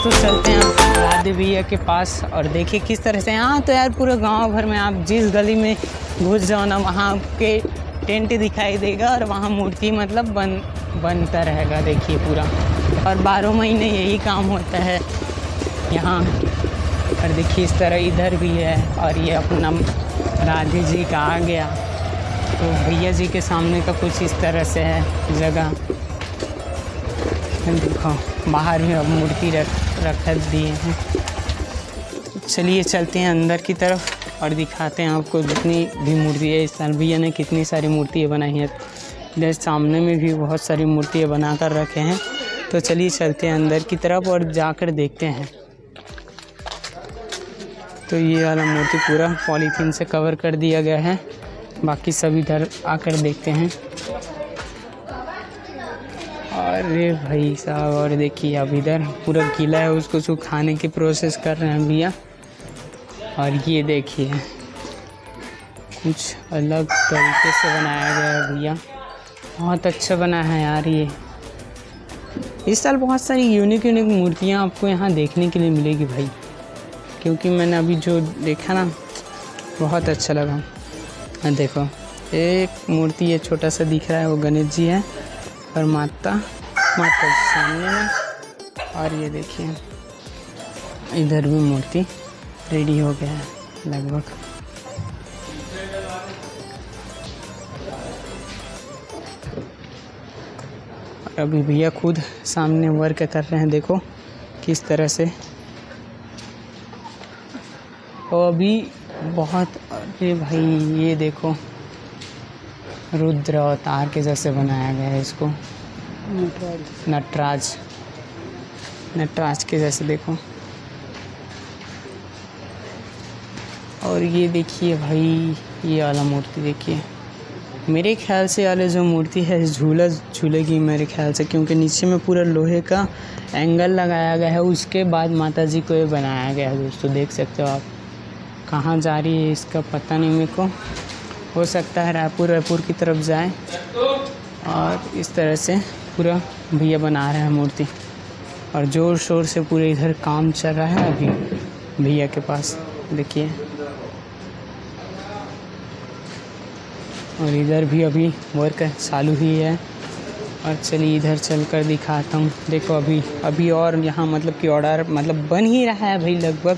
दोस्तों चलते हैं राधे भैया के पास और देखिए किस तरह से। यहाँ तो यार पूरे गांव भर में आप जिस गली में घुस जाओ ना, वहाँ आपके टेंट दिखाई देगा और वहाँ मूर्ति मतलब बनता रहेगा। देखिए पूरा, और 12 महीने यही काम होता है यहाँ। और देखिए इस तरह इधर भी है, और ये अपना राधे जी का आ गया। तो भैया जी के सामने का कुछ इस तरह से है जगह। देखो बाहर भी अब मूर्ति रख दिए हैं। चलिए चलते हैं अंदर की तरफ और दिखाते हैं आपको जितनी भी मूर्ति है। इस साल भैया ने कितनी सारी मूर्तियाँ बनाई हैं। इधर सामने में भी बहुत सारी मूर्तियाँ बना कर रखे हैं। तो चलिए चलते हैं अंदर की तरफ और जाकर देखते हैं। तो ये वाला मूर्ति पूरा पॉलीथीन से कवर कर दिया गया है। बाकी सब इधर आकर देखते हैं। अरे भाई साहब, और देखिए अब इधर पूरा गीला है, उसको सुखाने की प्रोसेस कर रहे हैं भैया। और ये देखिए कुछ अलग तरीके से बनाया गया है भैया, बहुत अच्छा बना है यार। ये इस साल बहुत सारी यूनिक मूर्तियाँ आपको यहाँ देखने के लिए मिलेगी भाई, क्योंकि मैंने अभी जो देखा ना बहुत अच्छा लगा। देखो एक मूर्ति ये छोटा सा दिख रहा है, वो गणेश जी है और माता जी सामने में। और ये देखिए इधर भी मूर्ति रेडी हो गया है लगभग। अभी भैया खुद सामने वर्क कर रहे हैं, देखो किस तरह से। और अभी बहुत, अरे भाई ये देखो रुद्र अवतार के जैसे बनाया गया है इसको। नटराज के जैसे देखो। और ये देखिए भाई ये वाला मूर्ति देखिए। मेरे ख्याल से वाले जो मूर्ति है झूलेगी मेरे ख्याल से, क्योंकि नीचे में पूरा लोहे का एंगल लगाया गया है। उसके बाद माता जी को ये बनाया गया है। दोस्तों देख सकते हो आप। कहाँ जा रही है इसका पता नहीं मेरे को, हो सकता है रायपुर की तरफ जाए। और इस तरह से पूरा भैया बना रहे हैं मूर्ति, और ज़ोर शोर से पूरे इधर काम चल रहा है अभी भैया के पास देखिए। और इधर भी अभी वर्क चालू ही है। और चलिए इधर चलकर दिखाता हूँ। देखो अभी और यहाँ मतलब कि ऑर्डर मतलब बन ही रहा है भाई, लगभग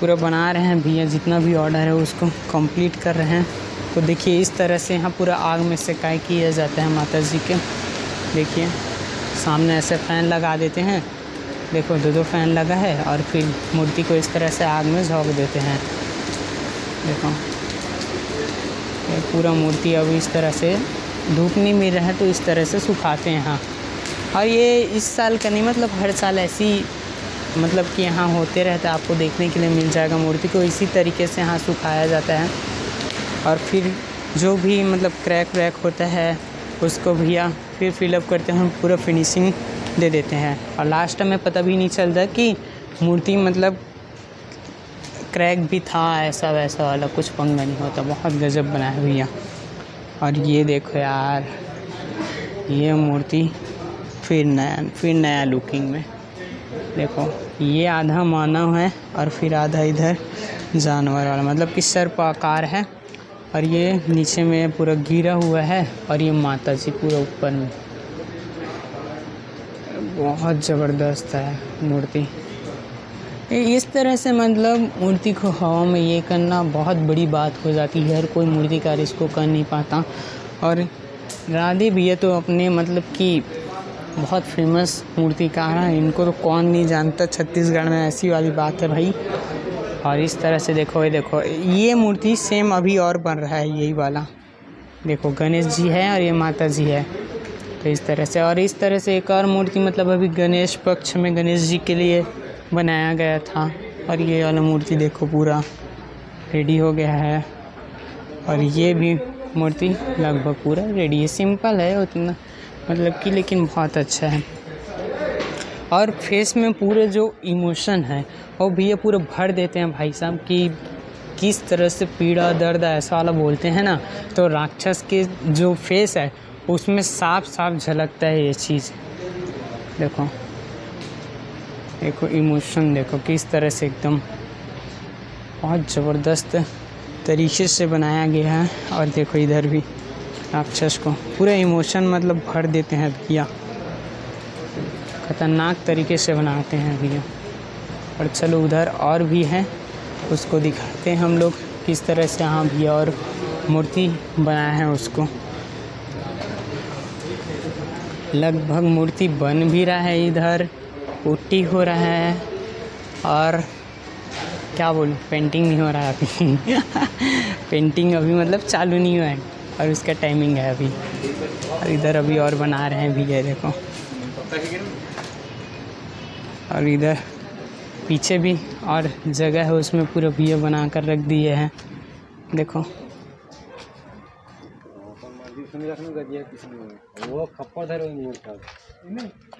पूरा बना रहे हैं भैया। जितना भी ऑर्डर है उसको कंप्लीट कर रहे हैं। तो देखिए इस तरह से यहाँ पूरा आग में सेकाई किया जाता है माता जी के। देखिए सामने ऐसे फ़ैन लगा देते हैं, देखो 2 फैन लगा है, और फिर मूर्ति को इस तरह से आग में झोंक देते हैं। देखो ये पूरा मूर्ति अब इस तरह से धूप नहीं मिल रहा है तो इस तरह से सुखाते हैं यहाँ। और ये इस साल का नहीं, मतलब हर साल ऐसी मतलब कि यहाँ होते रहता है, आपको देखने के लिए मिल जाएगा। मूर्ति को इसी तरीके से यहाँ सुखाया जाता है। और फिर जो भी मतलब क्रैक वैक होता है उसको भैया फिर फिलअप करते हैं, पूरा फिनिशिंग दे देते हैं। और लास्ट में पता भी नहीं चलता कि मूर्ति मतलब क्रैक भी था, ऐसा वैसा वाला कुछ पंगा नहीं होता। बहुत गजब बना है भैया। और ये देखो यार ये मूर्ति फिर नया लुकिंग में। देखो ये आधा मानव है और फिर आधा इधर जानवर वाला, मतलब कि सर्प आकार है। और ये नीचे में पूरा गिरा हुआ है, और ये माता जी पूरा ऊपर में। बहुत ज़बरदस्त है मूर्ति। इस तरह से मतलब मूर्ति को हवा में ये करना बहुत बड़ी बात हो जाती है। हर कोई मूर्तिकार इसको कर नहीं पाता। और राधे भैया तो अपने मतलब कि बहुत फेमस मूर्तिकार हैं, इनको तो कौन नहीं जानता छत्तीसगढ़ में, ऐसी वाली बात है भाई। और इस तरह से देखो ये मूर्ति सेम अभी और बन रहा है, यही वाला देखो गणेश जी है और ये माता जी है। तो इस तरह से, और इस तरह से एक और मूर्ति मतलब अभी गणेश पक्ष में गणेश जी के लिए बनाया गया था। और ये वाला मूर्ति देखो पूरा रेडी हो गया है। और ये भी मूर्ति लगभग पूरा रेडी है। सिंपल है उतना मतलब कि, लेकिन बहुत अच्छा है। और फेस में पूरे जो इमोशन है वो भैया पूरा भर देते हैं भाई साहब कि किस तरह से पीड़ा दर्द ऐसा वाला बोलते हैं ना, तो राक्षस के जो फेस है उसमें साफ साफ झलकता है ये चीज़। देखो देखो इमोशन देखो किस तरह से एकदम बहुत ज़बरदस्त तरीके से बनाया गया है। और देखो इधर भी राक्षस को पूरा इमोशन मतलब भर देते हैं भैया, खतरनाक तरीके से बनाते हैं भैया। और चलो उधर और भी है, उसको दिखाते हैं हम लोग किस तरह से। हाँ भैया और मूर्ति बनाया है उसको, लगभग मूर्ति बन भी रहा है, इधर पुट्टी हो रहा है और क्या बोलूँ पेंटिंग नहीं हो रहा है अभी पेंटिंग अभी मतलब चालू नहीं हुआ है और उसका टाइमिंग है अभी। और इधर अभी और बना रहे हैं भैया देखो। और इधर पीछे भी और जगह है, उसमें पूरा भैया बना कर रख दिए हैं देखो।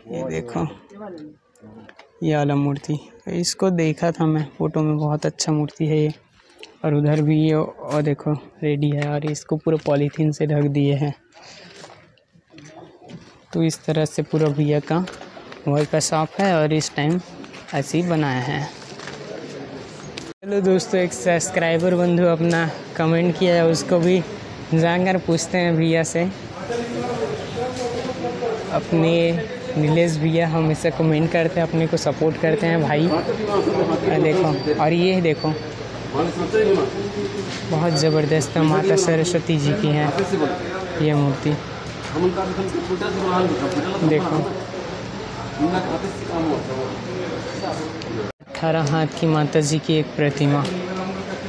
ये देखो ये वाला मूर्ति, इसको देखा था मैं फ़ोटो में, बहुत अच्छा मूर्ति है ये। और उधर भी ये और देखो रेडी है और इसको पूरा पॉलीथीन से ढक दिए हैं। तो इस तरह से पूरा भैया का वर्क का शॉप है और इस टाइम ऐसे ही बनाया है। चलो दोस्तों, एक सब्सक्राइबर बंधु अपना कमेंट किया है, उसको भी जाकर पूछते हैं भैया से। अपने नीलेश भैया हमेशा कमेंट करते हैं, अपने को सपोर्ट करते हैं भाई। देखो और ये देखो बहुत ज़बरदस्त माता सरस्वती जी की है ये मूर्ति देखो। 18 हाथ की माता जी की एक प्रतिमा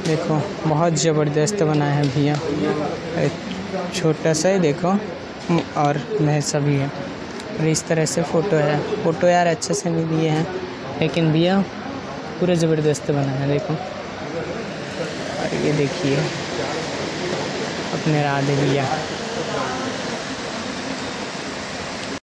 देखो, बहुत ज़बरदस्त बनाया है भैया। छोटा सा ही देखो और भैंसा भी है। और इस तरह से फ़ोटो है, फ़ोटो यार अच्छे से नहीं दिए हैं लेकिन भैया पूरा ज़बरदस्त बना है देखो। और ये देखिए अपने राधे भैया।